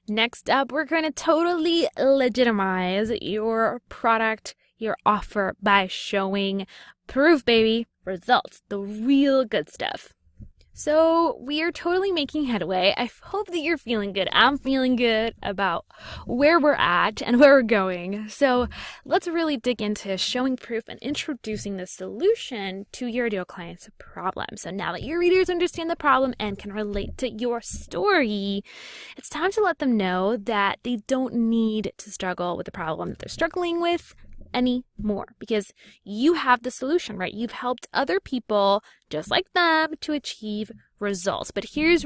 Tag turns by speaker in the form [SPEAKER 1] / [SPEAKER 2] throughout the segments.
[SPEAKER 1] Next up, we're going to totally legitimize your product, your offer by showing proof, baby, results, the real good stuff. So we are totally making headway. I hope that you're feeling good. I'm feeling good about where we're at and where we're going. So let's really dig into showing proof and introducing the solution to your ideal client's problem. So now that your readers understand the problem and can relate to your story, it's time to let them know that they don't need to struggle with the problem that they're struggling with anymore, because you have the solution, right? You've helped other people just like them to achieve results. But here's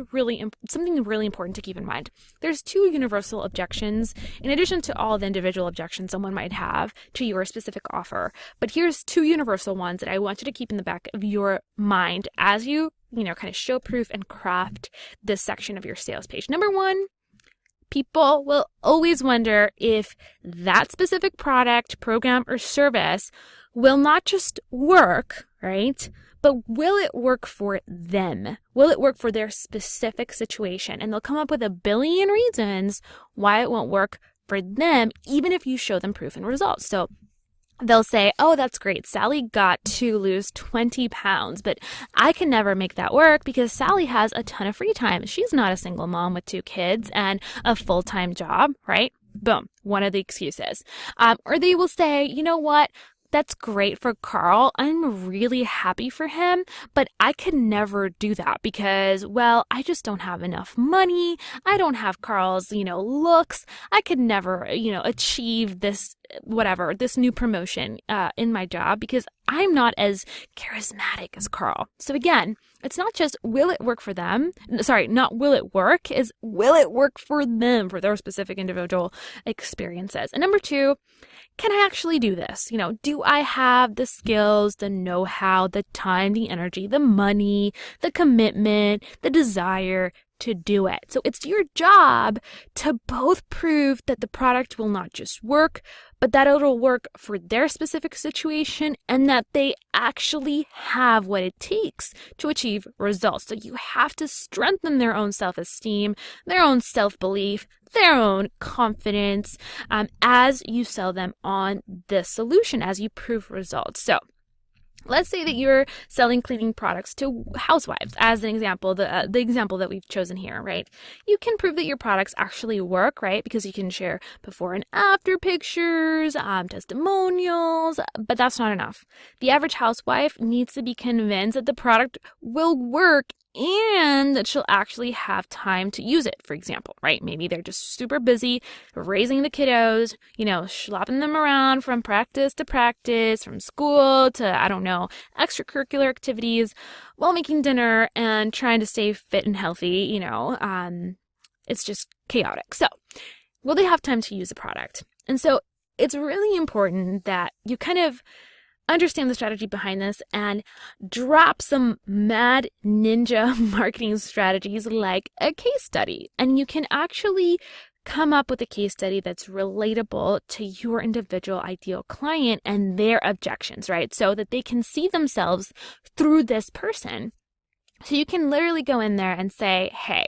[SPEAKER 1] something really important to keep in mind. There's two universal objections in addition to all the individual objections someone might have to your specific offer. But here's two universal ones that I want you to keep in the back of your mind as you kind of show proof and craft this section of your sales page. Number one, people will always wonder if that specific product, program, or service will not just work, right? But will it work for them? Will it work for their specific situation? And they'll come up with a billion reasons why it won't work for them, even if you show them proof and results. So they'll say, oh, that's great. Sally got to lose 20 pounds, but I can never make that work because Sally has a ton of free time. She's not a single mom with 2 kids and a full-time job, right? Boom, one of the excuses. Or they will say, you know what? That's great for Carl. I'm really happy for him, but I could never do that because, well, I just don't have enough money. I don't have Carl's, looks. I could never, achieve this new promotion in my job because I'm not as charismatic as Carl. So again, it's not just will it work for them? Sorry, not will it work, is will it work for them, for their specific individual experiences? And number two, can I actually do this? Do I have the skills, the know-how, the time, the energy, the money, the commitment, the desire to do it? So it's your job to both prove that the product will not just work, but that it'll work for their specific situation and that they actually have what it takes to achieve results. So you have to strengthen their own self-esteem, their own self-belief, their own confidence as you sell them on this solution, as you prove results. So let's say that you're selling cleaning products to housewives, as an example, the example that we've chosen here, right? You can prove that your products actually work, right? Because you can share before and after pictures, testimonials, but that's not enough. The average housewife needs to be convinced that the product will work and that she'll actually have time to use it, for example, right? Maybe they're just super busy raising the kiddos, schlepping them around from practice to practice, from school to, extracurricular activities while making dinner and trying to stay fit and healthy, it's just chaotic. So, will they have time to use the product? And so it's really important that you kind of understand the strategy behind this and drop some mad ninja marketing strategies like a case study. And you can actually come up with a case study that's relatable to your individual ideal client and their objections, right? So that they can see themselves through this person. So you can literally go in there and say, hey,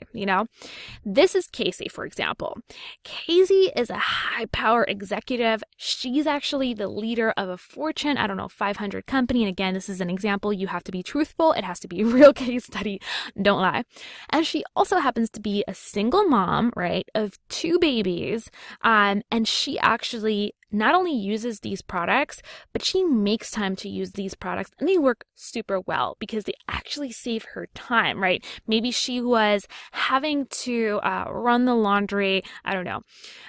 [SPEAKER 1] this is Casey, for example. Casey is a high-power executive. She's actually the leader of a Fortune, 500 company. And again, this is an example. You have to be truthful. It has to be a real case study. Don't lie. And she also happens to be a single mom, right, of 2 babies. And she actually not only uses these products, but she makes time to use these products, and they work super well because they actually save her time, right? Maybe she was having to run the laundry,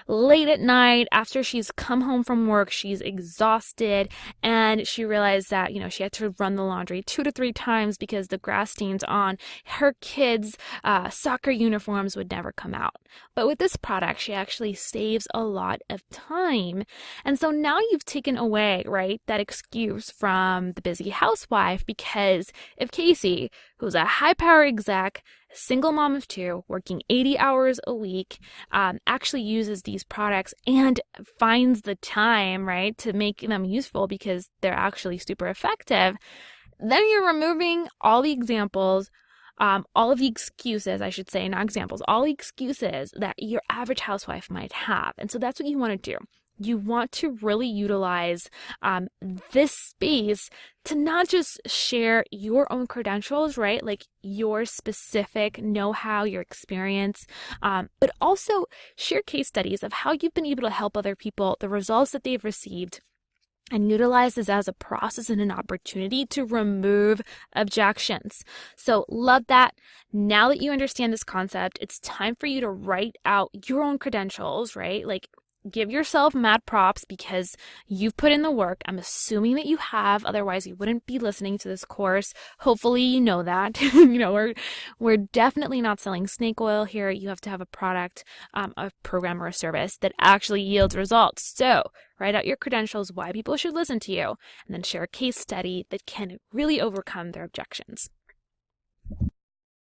[SPEAKER 1] late at night after she's come home from work, she's exhausted, and she realized that, she had to run the laundry 2 to 3 times because the grass stains on her kids' soccer uniforms would never come out. But with this product, she actually saves a lot of time. And so now you've taken away, right, that excuse from the busy housewife, because if Casey, who's a high-power exec, single mom of 2, working 80 hours a week, actually uses these products and finds the time, right, to make them useful because they're actually super effective, then you're removing all the examples all of the excuses, I should say, not examples, all the excuses that your average housewife might have. And so that's what you want to do. You want to really utilize this space to not just share your own credentials, right? Like your specific know-how, your experience, but also share case studies of how you've been able to help other people, the results that they've received, and utilize this as a process and an opportunity to remove objections. So love that. Now that you understand this concept, it's time for you to write out your own credentials, right? Like give yourself mad props because you've put in the work. I'm assuming that you have, otherwise you wouldn't be listening to this course. Hopefully you know that. We're definitely not selling snake oil here. You have to have a product, a program, or a service that actually yields results. So write out your credentials, why people should listen to you, and then share a case study that can really overcome their objections.